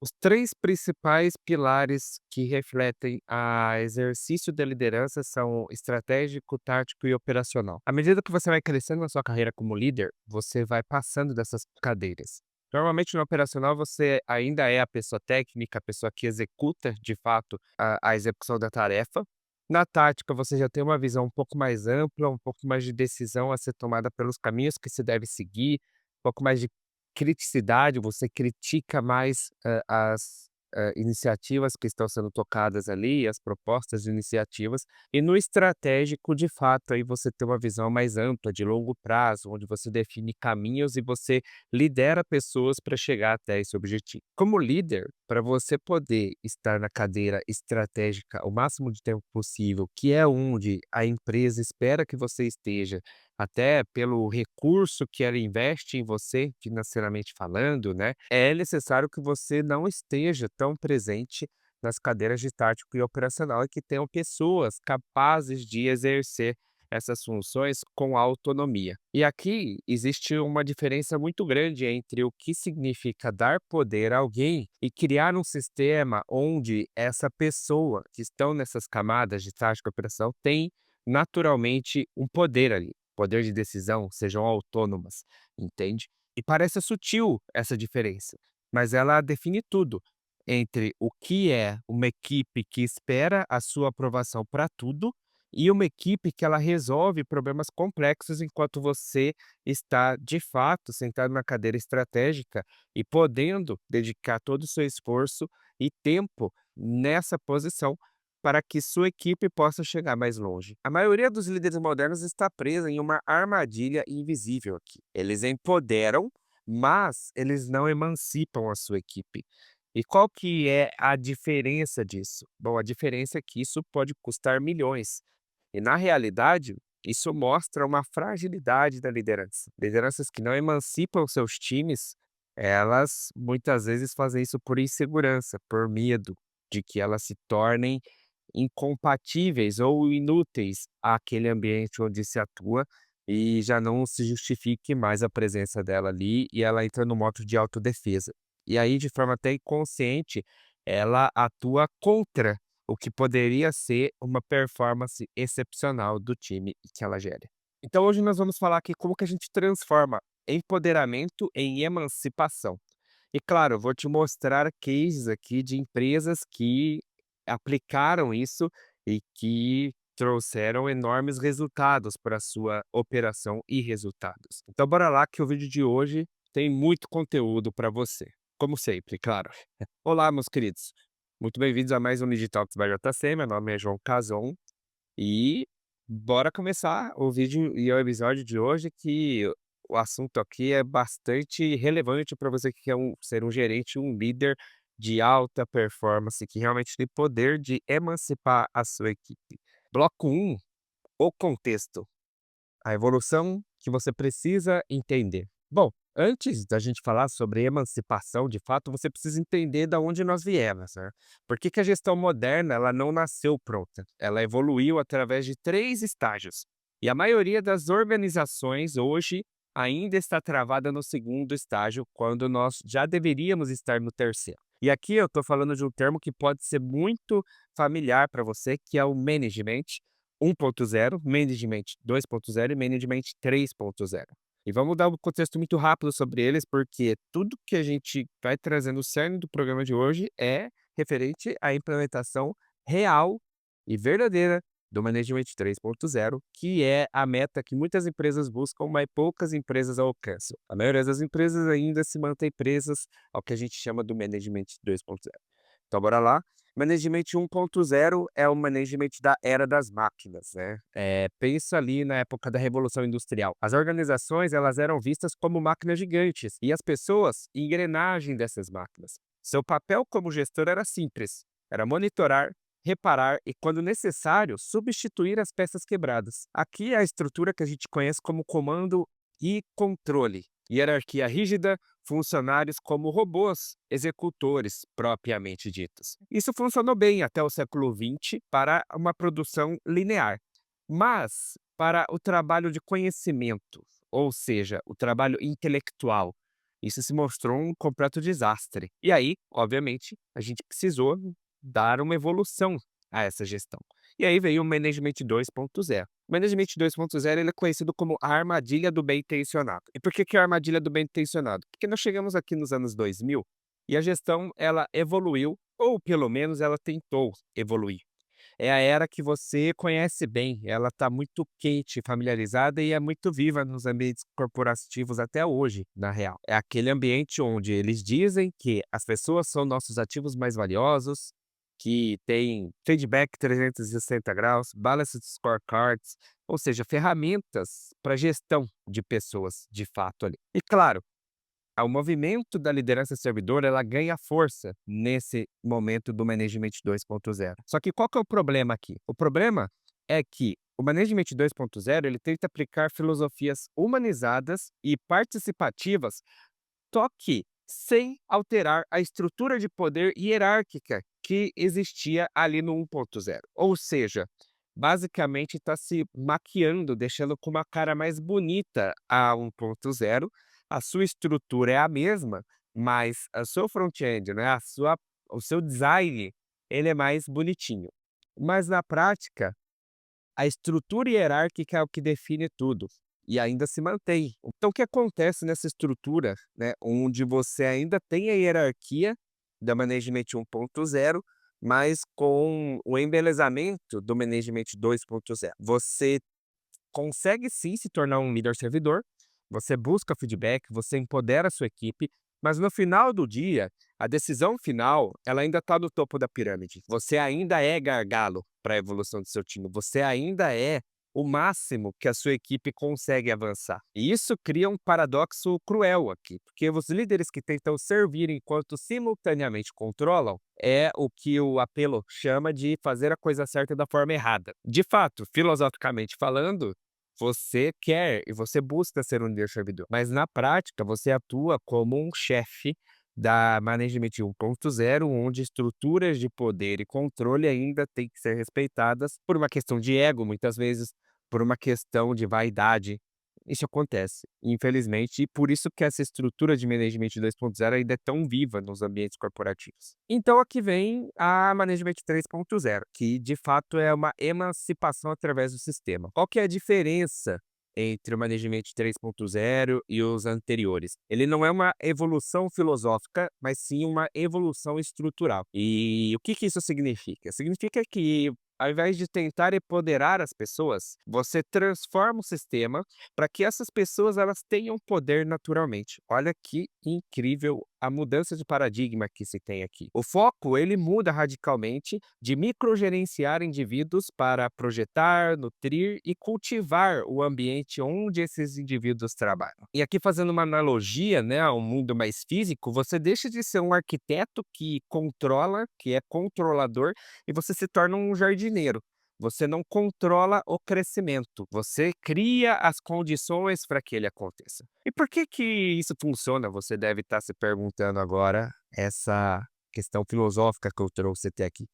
Os 3 principais pilares que refletem a exercício da liderança são estratégico, tático e operacional. À medida que você vai crescendo na sua carreira como líder, você vai passando dessas cadeiras. Normalmente no operacional você ainda é a pessoa técnica, a pessoa que executa de fato a execução da tarefa. Na tática você já tem uma visão um pouco mais ampla, um pouco mais de decisão a ser tomada pelos caminhos que se deve seguir, um pouco mais de criticidade, você critica mais, as iniciativas que estão sendo tocadas ali, as propostas de iniciativas, e no estratégico, de fato, aí você tem uma visão mais ampla, de longo prazo, onde você define caminhos e você lidera pessoas para chegar até esse objetivo. Como líder, para você poder estar na cadeira estratégica o máximo de tempo possível, que é onde a empresa espera que você esteja, até pelo recurso que ela investe em você, financeiramente falando, né, é necessário que você não esteja tão presente nas cadeiras de tático e operacional e que tenham pessoas capazes de exercer essas funções com autonomia. E aqui existe uma diferença muito grande entre o que significa dar poder a alguém e criar um sistema onde essa pessoa que estão nessas camadas de tática e operação tem naturalmente um poder ali, poder de decisão, sejam autônomas, entende? E parece sutil essa diferença, mas ela define tudo entre o que é uma equipe que espera a sua aprovação para tudo e uma equipe que ela resolve problemas complexos enquanto você está, de fato, sentado na cadeira estratégica e podendo dedicar todo o seu esforço e tempo nessa posição para que sua equipe possa chegar mais longe. A maioria dos líderes modernos está presa em uma armadilha invisível aqui. Eles empoderam, mas eles não emancipam a sua equipe. E qual que é a diferença disso? Bom, a diferença é que isso pode custar milhões. E na realidade, isso mostra uma fragilidade da liderança. Lideranças que não emancipam seus times, elas muitas vezes fazem isso por insegurança, por medo de que elas se tornem incompatíveis ou inúteis àquele ambiente onde se atua e já não se justifique mais a presença dela ali e ela entra no modo de autodefesa. E aí, de forma até inconsciente, ela atua contra o que poderia ser uma performance excepcional do time que ela gere. Então hoje nós vamos falar aqui como que a gente transforma empoderamento em emancipação. E claro, eu vou te mostrar cases aqui de empresas que aplicaram isso e que trouxeram enormes resultados para a sua operação e resultados. Então bora lá que o vídeo de hoje tem muito conteúdo para você, como sempre, claro. Olá, meus queridos. Muito bem-vindos a mais um Digitalks by JC. Meu nome é João Cazon e bora começar o vídeo e o episódio de hoje que o assunto aqui é bastante relevante para você que quer ser um gerente, um líder de alta performance, que realmente tem poder de emancipar a sua equipe. Bloco um: o contexto. A evolução que você precisa entender. Bom, antes da gente falar sobre emancipação, de fato, você precisa entender da onde nós viemos, né? Por que que a gestão moderna, ela não nasceu pronta? Ela evoluiu através de 3 estágios. E a maioria das organizações hoje ainda está travada no segundo estágio, quando nós já deveríamos estar no terceiro. E aqui eu estou falando de um termo que pode ser muito familiar para você, que é o management 1.0, Management 2.0 e Management 3.0. E vamos dar um contexto muito rápido sobre eles, porque tudo que a gente vai trazer no cerne do programa de hoje é referente à implementação real e verdadeira do Management 3.0, que é a meta que muitas empresas buscam, mas poucas empresas alcançam. A maioria das empresas ainda se mantém presas ao que a gente chama do Management 2.0. Então bora lá. Management 1.0 é o management da era das máquinas, né. Pensa ali na época da Revolução Industrial. As organizações, elas eram vistas como máquinas gigantes e as pessoas, engrenagem dessas máquinas. Seu papel como gestor era simples, era monitorar, reparar e, quando necessário, substituir as peças quebradas. Aqui é a estrutura que a gente conhece como comando e controle. Hierarquia rígida, funcionários como robôs, executores propriamente ditos. Isso funcionou bem até o século XX para uma produção linear, mas para o trabalho de conhecimento, ou seja, o trabalho intelectual, Isso se mostrou um completo desastre. E aí, obviamente, a gente precisou dar uma evolução a essa gestão. E aí veio o Management 2.0. O Management 2.0 ele é conhecido como a armadilha do bem-intencionado. E por que que é a armadilha do bem-intencionado? Porque nós chegamos aqui nos anos 2000 e a gestão ela evoluiu, ou pelo menos ela tentou evoluir. É a era que você conhece bem, ela está muito quente, familiarizada e é muito viva nos ambientes corporativos até hoje, na real. É aquele ambiente onde eles dizem que as pessoas são nossos ativos mais valiosos, que tem feedback 360 graus, balanced scorecards, ou seja, ferramentas para gestão de pessoas, de fato ali. E claro, o movimento da liderança servidora, ela ganha força nesse momento do Management 2.0. Só que qual que é o problema aqui? O problema é que o Management 2.0 ele tenta aplicar filosofias humanizadas e participativas, só que sem alterar a estrutura de poder hierárquica que existia ali no 1.0. Ou seja, basicamente está se maquiando, deixando com uma cara mais bonita a 1.0. A sua estrutura é a mesma, mas o seu front-end, né, o seu design, ele é mais bonitinho. Mas na prática, a estrutura hierárquica é o que define tudo, e ainda se mantém. Então o que acontece nessa estrutura, né, onde você ainda tem a hierarquia da Management 1.0, mas com o embelezamento do Management 2.0. Você consegue sim se tornar um líder servidor, você busca feedback, você empodera a sua equipe, mas no final do dia, a decisão final, ela ainda está no topo da pirâmide. Você ainda é gargalo para a evolução do seu time, você ainda é o máximo que a sua equipe consegue avançar. E isso cria um paradoxo cruel aqui, porque os líderes que tentam servir enquanto simultaneamente controlam é o que o apelo chama de fazer a coisa certa da forma errada. De fato, filosoficamente falando, você quer e você busca ser um líder servidor, mas na prática você atua como um chefe da Management 1.0, onde estruturas de poder e controle ainda têm que ser respeitadas por uma questão de ego, muitas vezes, por uma questão de vaidade. Isso acontece, infelizmente, e por isso que essa estrutura de Management 2.0 ainda é tão viva nos ambientes corporativos. Então aqui vem a Management 3.0, que de fato é uma emancipação através do sistema. Qual que é a diferença entre o Management 3.0 e os anteriores? Ele não é uma evolução filosófica, mas sim uma evolução estrutural. E o que que isso significa? Significa que ao invés de tentar empoderar as pessoas, você transforma o sistema para que essas pessoas elas tenham poder naturalmente. Olha que incrível a mudança de paradigma que se tem aqui. O foco ele muda radicalmente de microgerenciar indivíduos para projetar, nutrir e cultivar o ambiente onde esses indivíduos trabalham. E aqui fazendo uma analogia, né, ao mundo mais físico, você deixa de ser um arquiteto que controla, que é controlador, e você se torna um jardineiro. Você não controla o crescimento, você cria as condições para que ele aconteça. E por que que isso funciona? Você deve estar se perguntando agora, essa questão filosófica que eu trouxe até aqui.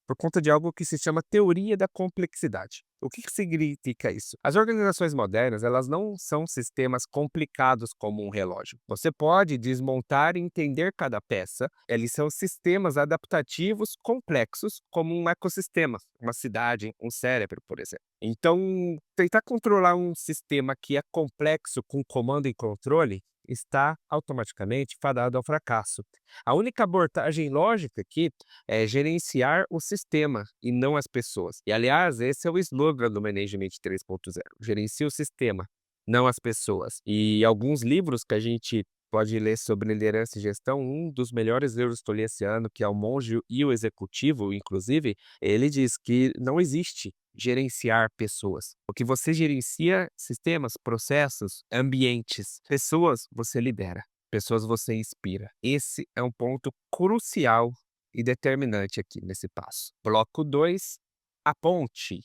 Por conta de algo que se chama teoria da complexidade. O que que significa isso? As organizações modernas, elas não são sistemas complicados como um relógio. Você pode desmontar e entender cada peça. Eles são sistemas adaptativos complexos, como um ecossistema, uma cidade, um cérebro, por exemplo. Então, tentar controlar um sistema que é complexo com comando e controle está automaticamente fadado ao fracasso. A única abordagem lógica aqui é gerenciar o sistema e não as pessoas. E, aliás, esse é o slogan do Management 3.0. Gerencie o sistema, não as pessoas. E alguns livros que a gente pode ler sobre liderança e gestão, um dos melhores livros que estou lendo esse ano, que é O Monge e o Executivo, inclusive, ele diz que não existe gerenciar pessoas. O que você gerencia sistemas, processos, ambientes. Pessoas você lidera. Pessoas você inspira. Esse é um ponto crucial e determinante aqui nesse passo. Bloco 2, a ponte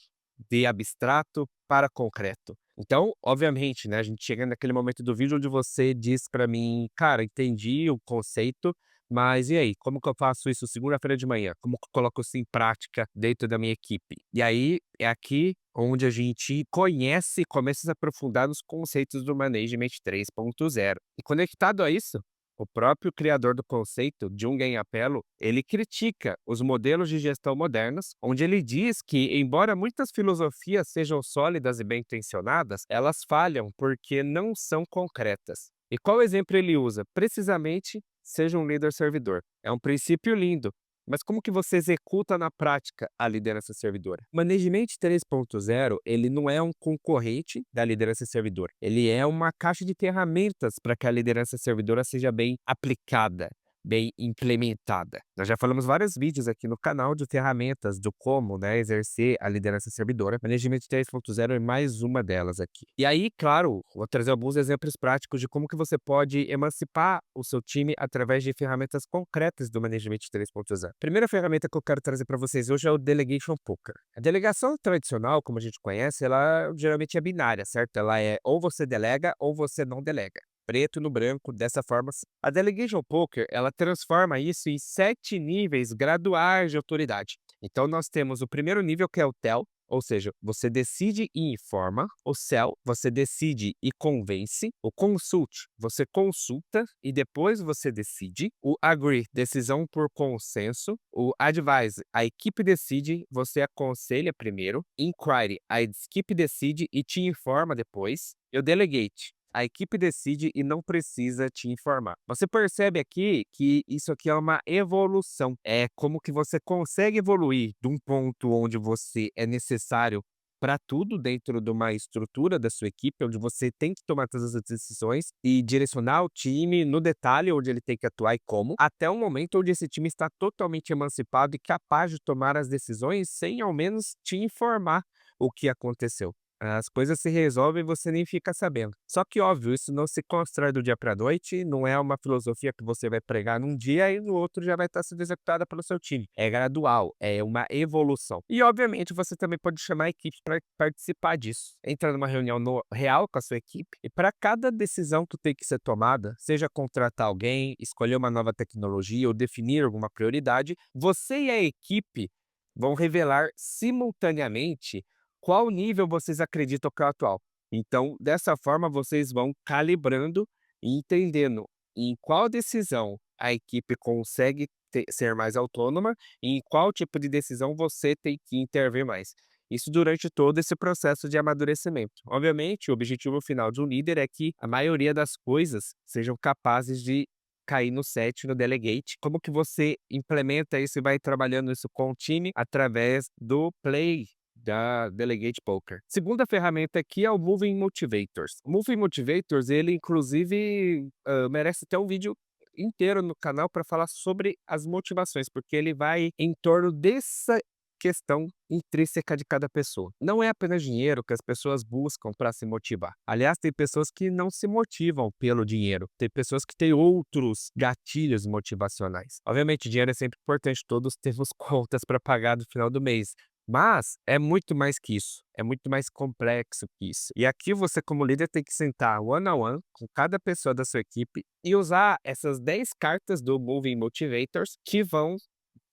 de abstrato para concreto. Então, obviamente, né, a gente chega naquele momento do vídeo onde você diz para mim, cara, entendi o conceito, mas e aí, como que eu faço isso segunda-feira de manhã? Como que eu coloco isso em prática dentro da minha equipe? E aí, é aqui onde a gente conhece e começa a se aprofundar nos conceitos do Management 3.0. E conectado a isso, O próprio criador do conceito, Jungen Apello, ele critica os modelos de gestão modernos, onde ele diz que, embora muitas filosofias sejam sólidas e bem-intencionadas, elas falham porque não são concretas. E qual exemplo ele usa? Precisamente, seja um líder servidor. É um princípio lindo, mas como que você executa na prática a liderança servidora? O Management 3.0, ele não é um concorrente da liderança servidora. Ele é uma caixa de ferramentas para que a liderança servidora seja bem aplicada, bem implementada. Nós já falamos vários vídeos aqui no canal de ferramentas do como, né, exercer a liderança servidora. Management 3.0 é mais uma delas aqui. E aí, claro, vou trazer alguns exemplos práticos de como que você pode emancipar o seu time através de ferramentas concretas do Management 3.0. Primeira ferramenta que eu quero trazer para vocês hoje é o Delegation Poker. A delegação tradicional, como a gente conhece, ela geralmente é binária, certo? Ela é ou você delega ou você não delega. Preto no branco, dessa forma. A Delegation Poker, ela transforma isso em 7 níveis graduais de autoridade. Então, nós temos o primeiro nível, que é o TEL, ou seja, você decide e informa. O SEL, você decide e convence. O Consult, você consulta e depois você decide. O Agree, decisão por consenso. O Advise, a equipe decide, você aconselha primeiro. Inquiry, a equipe decide e te informa depois. E o Delegate, a equipe decide e não precisa te informar. Você percebe aqui que isso aqui é uma evolução. É como que você consegue evoluir de um ponto onde você é necessário para tudo dentro de uma estrutura da sua equipe, onde você tem que tomar todas as decisões e direcionar o time no detalhe onde ele tem que atuar e como, até o momento onde esse time está totalmente emancipado e capaz de tomar as decisões sem ao menos te informar o que aconteceu. As coisas se resolvem e você nem fica sabendo. Só que, óbvio, isso não se constrói do dia para a noite, não é uma filosofia que você vai pregar num dia e no outro já vai estar sendo executada pelo seu time. É gradual, é uma evolução. E, obviamente, você também pode chamar a equipe para participar disso. Entra numa reunião real com a sua equipe e para cada decisão que tem que ser tomada, seja contratar alguém, escolher uma nova tecnologia ou definir alguma prioridade, você e a equipe vão revelar simultaneamente qual nível vocês acreditam que é o atual. Então, dessa forma, vocês vão calibrando e entendendo em qual decisão a equipe consegue ser mais autônoma e em qual tipo de decisão você tem que intervir mais. Isso durante todo esse processo de amadurecimento. Obviamente, o objetivo final de um líder é que a maioria das coisas sejam capazes de cair no set, no delegate. Como que você implementa isso e vai trabalhando isso com o time? Através do play da Delegate Poker. Segunda ferramenta aqui é o Moving Motivators. O Moving Motivators, ele inclusive merece até um vídeo inteiro no canal para falar sobre as motivações, porque ele vai em torno dessa questão intrínseca de cada pessoa. Não é apenas dinheiro que as pessoas buscam para se motivar. Aliás, tem pessoas que não se motivam pelo dinheiro. Tem pessoas que têm outros gatilhos motivacionais. Obviamente, dinheiro é sempre importante, todos temos contas para pagar no final do mês. Mas é muito mais que isso, é muito mais complexo que isso. E aqui você, como líder, tem que sentar one on one com cada pessoa da sua equipe e usar essas 10 cartas do Moving Motivators que vão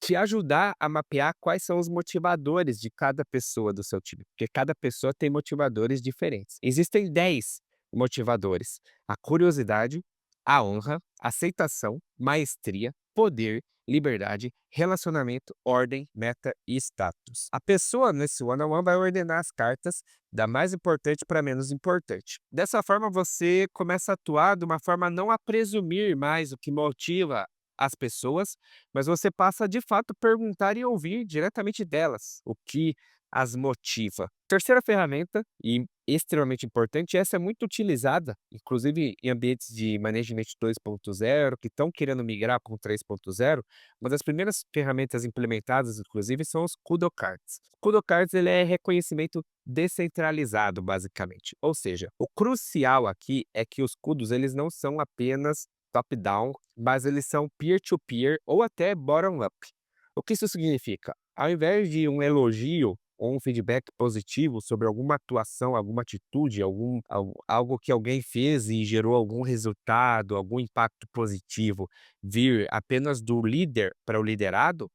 te ajudar a mapear quais são os motivadores de cada pessoa do seu time, porque cada pessoa tem motivadores diferentes. Existem 10 motivadores: a curiosidade, a honra, aceitação, maestria, poder, liberdade, relacionamento, ordem, meta e status. A pessoa nesse one-on-one vai ordenar as cartas da mais importante para menos importante. Dessa forma, você começa a atuar de uma forma a não a presumir mais o que motiva as pessoas, mas você passa de fato a perguntar e ouvir diretamente delas o que as motiva. Terceira ferramenta, e extremamente importante, essa é muito utilizada, inclusive em ambientes de Management 2.0, que estão querendo migrar para o 3.0. Uma das primeiras ferramentas implementadas, inclusive, são os Kudo Cards. Kudo Cards, ele é reconhecimento descentralizado, basicamente. Ou seja, o crucial aqui é que os Kudos, eles não são apenas top-down, mas eles são peer-to-peer ou até bottom-up. O que isso significa? Ao invés de um elogio ou um feedback positivo sobre alguma atuação, alguma atitude, algo que alguém fez e gerou algum resultado, algum impacto positivo, vir apenas do líder para o liderado,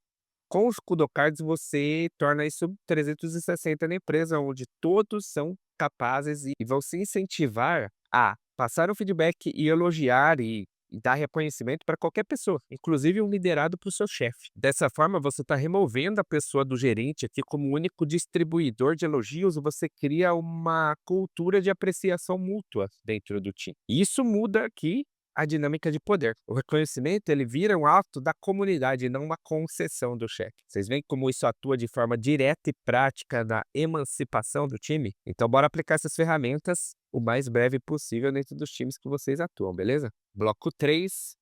com os Kudo Cards você torna isso 360 na empresa, onde todos são capazes e vão se incentivar a passar o feedback e elogiar e e dar reconhecimento para qualquer pessoa, inclusive um liderado para o seu chefe. Dessa forma, você está removendo a pessoa do gerente aqui como único distribuidor de elogios, e você cria uma cultura de apreciação mútua dentro do time. E isso muda aqui a dinâmica de poder. O reconhecimento ele vira um ato da comunidade e não uma concessão do chefe. Vocês veem como isso atua de forma direta e prática na emancipação do time? Então, bora aplicar essas ferramentas o mais breve possível dentro dos times que vocês atuam, beleza? Bloco 3,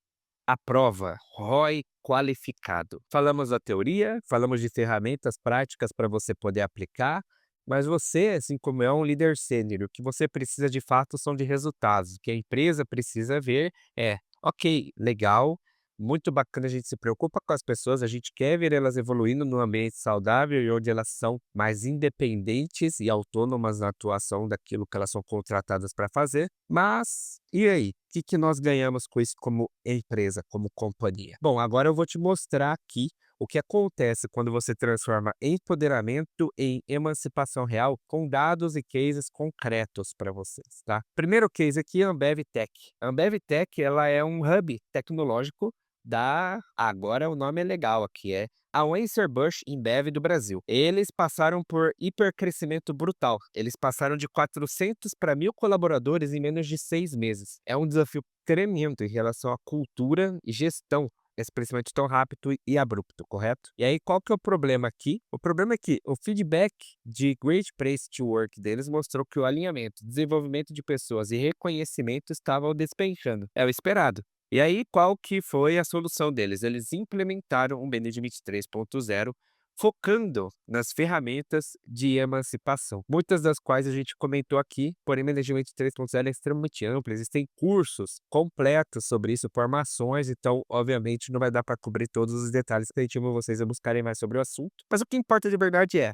a prova, ROI qualificado. Falamos da teoria, falamos de ferramentas práticas para você poder aplicar, mas você, assim como é um líder sênior, o que você precisa de fato são de resultados. O que a empresa precisa ver é, ok, legal, muito bacana, a gente se preocupa com as pessoas, a gente quer ver elas evoluindo num ambiente saudável e onde elas são mais independentes e autônomas na atuação daquilo que elas são contratadas para fazer. Mas, e aí? O que nós ganhamos com isso como empresa, como companhia? Bom, agora eu vou te mostrar aqui o que acontece quando você transforma empoderamento em emancipação real com dados e cases concretos para vocês, tá? Primeiro case aqui é a Ambev Tech. A Ambev Tech, ela é um hub tecnológico agora o nome é legal aqui, é a Anheuser-Busch InBev do Brasil. Eles passaram por hipercrescimento brutal. Eles passaram de 400 para 1.000 colaboradores em menos de 6 meses. É um desafio tremendo em relação à cultura e gestão esse crescimento tão rápido e abrupto, correto? E aí, qual que é o problema aqui? O problema é que o feedback de Great Place to Work deles mostrou que o alinhamento, desenvolvimento de pessoas e reconhecimento estavam despencando. É o esperado. E aí, qual que foi a solução deles? Eles implementaram o Management 3.0, focando nas ferramentas de emancipação, muitas das quais a gente comentou aqui, porém Management 3.0 é extremamente amplo, existem cursos completos sobre isso, formações, então obviamente não vai dar para cobrir todos os detalhes que a gente chama vocês a buscarem mais sobre o assunto, mas o que importa de verdade é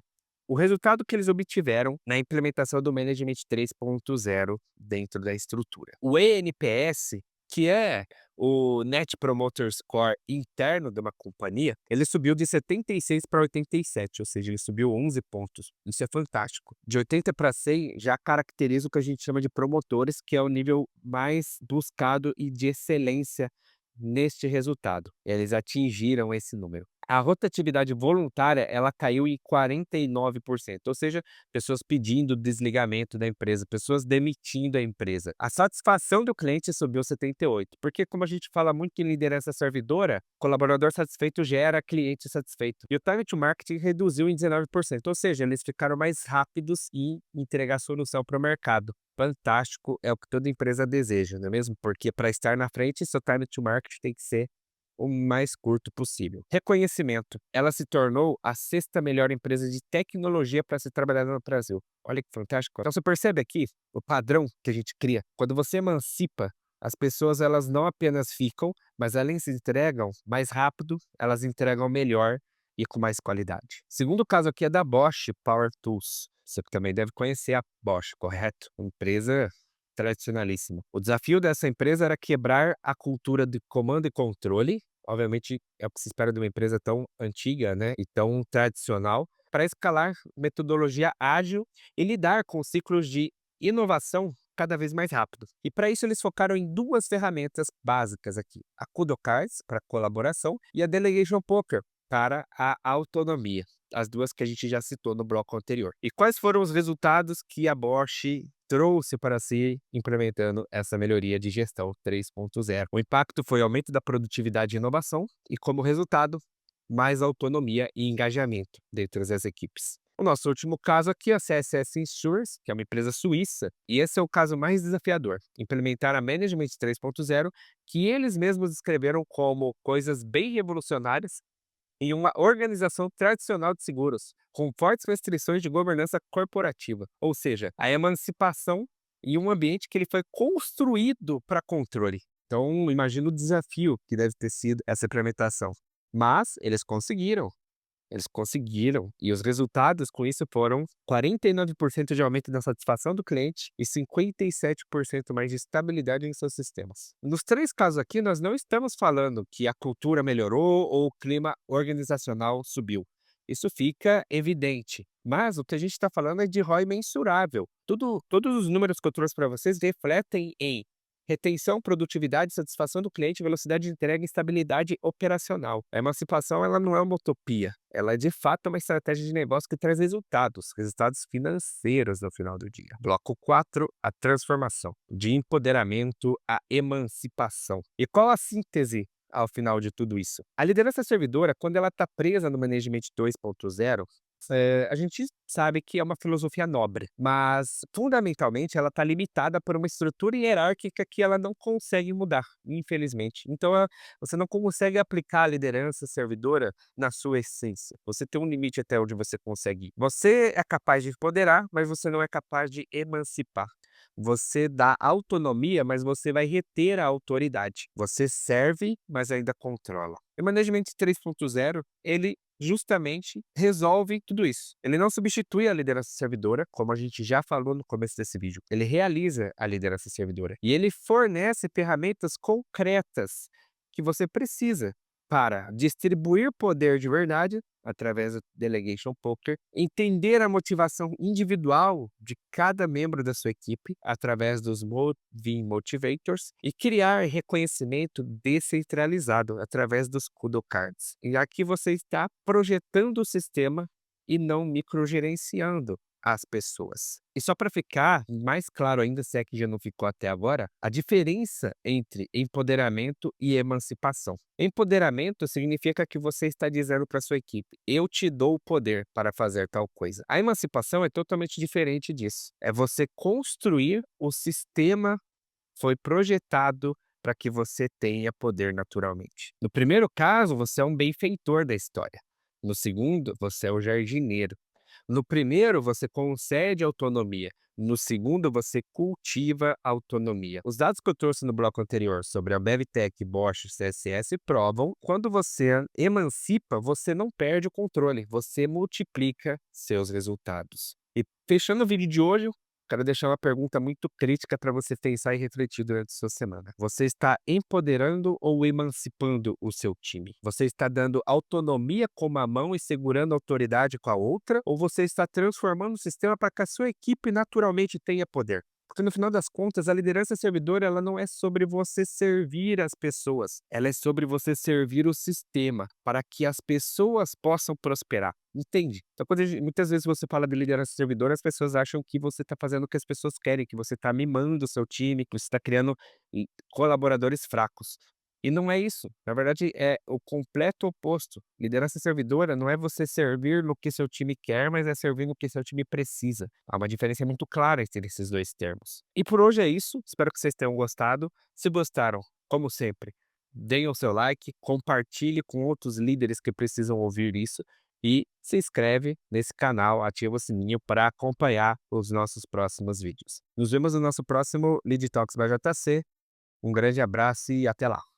o resultado que eles obtiveram na implementação do Management 3.0 dentro da estrutura. O ENPS, que é o Net Promoter Score interno de uma companhia, ele subiu de 76 para 87, ou seja, ele subiu 11 pontos. Isso é fantástico. De 80 para 100 já caracteriza o que a gente chama de promotores, que é o nível mais buscado e de excelência neste resultado. Eles atingiram esse número. A rotatividade voluntária, ela caiu em 49%, ou seja, pessoas pedindo desligamento da empresa, pessoas demitindo a empresa. A satisfação do cliente subiu 78%, porque como a gente fala muito em liderança servidora, colaborador satisfeito gera cliente satisfeito. E o time to market reduziu em 19%, ou seja, eles ficaram mais rápidos em entregar solução para o mercado. Fantástico, é o que toda empresa deseja, não é mesmo? Porque para estar na frente, seu time to market tem que ser o mais curto possível. Reconhecimento. Ela se tornou a sexta melhor empresa de tecnologia para se trabalhar no Brasil. Olha que fantástico. Então você percebe aqui o padrão que a gente cria. Quando você emancipa, as pessoas elas não apenas ficam, mas elas se entregam mais rápido, elas entregam melhor e com mais qualidade. Segundo caso aqui é da Bosch Power Tools. Você também deve conhecer a Bosch, correto? Uma empresa tradicionalíssima. O desafio dessa empresa era quebrar a cultura de comando e controle. Obviamente, é o que se espera de uma empresa tão antiga, né, e tão tradicional, para escalar metodologia ágil e lidar com ciclos de inovação cada vez mais rápidos. E para isso eles focaram em duas ferramentas básicas aqui: a Kudo Cards para colaboração e a Delegation Poker para a autonomia. As duas que a gente já citou no bloco anterior. E quais foram os resultados que a Bosch trouxe para si implementando essa melhoria de gestão 3.0? O impacto foi aumento da produtividade e inovação e, como resultado, mais autonomia e engajamento dentro das equipes. O nosso último caso aqui é a CSS Insurance, que é uma empresa suíça, e esse é o caso mais desafiador, implementar a Management 3.0, que eles mesmos descreveram como coisas bem revolucionárias em uma organização tradicional de seguros, com fortes restrições de governança corporativa, ou seja, a emancipação em um ambiente que ele foi construído para controle. Então, imagina o desafio que deve ter sido essa implementação. Mas eles conseguiram, e os resultados com isso foram 49% de aumento na satisfação do cliente e 57% mais de estabilidade em seus sistemas. Nos três casos aqui, nós não estamos falando que a cultura melhorou ou o clima organizacional subiu. Isso fica evidente. Mas o que a gente está falando é de ROI mensurável. Todos os números que eu trouxe para vocês refletem em Retenção, produtividade, satisfação do cliente, velocidade de entrega e estabilidade operacional. A emancipação, ela não é uma utopia, ela é de fato uma estratégia de negócio que traz resultados financeiros no final do dia. Bloco 4, a transformação, de empoderamento à emancipação. E qual a síntese ao final de tudo isso? A liderança servidora, quando ela está presa no Management 2.0, a gente sabe que é uma filosofia nobre, mas fundamentalmente ela está limitada por uma estrutura hierárquica que ela não consegue mudar, infelizmente. Então, você não consegue aplicar a liderança servidora na sua essência. Você tem um limite até onde você consegue ir. Você é capaz de empoderar, mas você não é capaz de emancipar. Você dá autonomia, mas você vai reter a autoridade. Você serve, mas ainda controla. O Management 3.0, ele justamente resolve tudo isso. Ele não substitui a liderança servidora, como a gente já falou no começo desse vídeo. Ele realiza a liderança servidora e ele fornece ferramentas concretas que você precisa para distribuir poder de verdade através do Delegation Poker, entender a motivação individual de cada membro da sua equipe através dos Moving Motivators e criar reconhecimento descentralizado através dos Kudo Cards. E aqui você está projetando o sistema e não microgerenciando as pessoas. E só para ficar mais claro ainda, se é que já não ficou até agora, a diferença entre empoderamento e emancipação. Empoderamento significa que você está dizendo para sua equipe: eu te dou o poder para fazer tal coisa. A emancipação é totalmente diferente disso. É você construir o sistema foi projetado para que você tenha poder naturalmente. No primeiro caso, você é um benfeitor da história. No segundo, você é o jardineiro. No primeiro, você concede autonomia. No segundo, você cultiva a autonomia. Os dados que eu trouxe no bloco anterior sobre a BevTech, Bosch, CSS provam que quando você emancipa, você não perde o controle, você multiplica seus resultados. E fechando o vídeo de hoje, quero deixar uma pergunta muito crítica para você pensar e refletir durante a sua semana. Você está empoderando ou emancipando o seu time? Você está dando autonomia com uma mão e segurando a autoridade com a outra? Ou você está transformando o sistema para que a sua equipe naturalmente tenha poder? Porque no final das contas, a liderança servidora ela não é sobre você servir as pessoas, ela é sobre você servir o sistema para que as pessoas possam prosperar. Entende? Então, muitas vezes você fala de liderança servidora, as pessoas acham que você está fazendo o que as pessoas querem, que você está mimando o seu time, que você está criando colaboradores fracos. E não é isso. Na verdade, é o completo oposto. Liderança servidora não é você servir no que seu time quer, mas é servir no que seu time precisa. Há uma diferença muito clara entre esses dois termos. E por hoje é isso. Espero que vocês tenham gostado. Se gostaram, como sempre, deem o seu like, compartilhe com outros líderes que precisam ouvir isso e se inscreve nesse canal, ativa o sininho para acompanhar os nossos próximos vídeos. Nos vemos no nosso próximo Lead Talks by JC. Um grande abraço e até lá!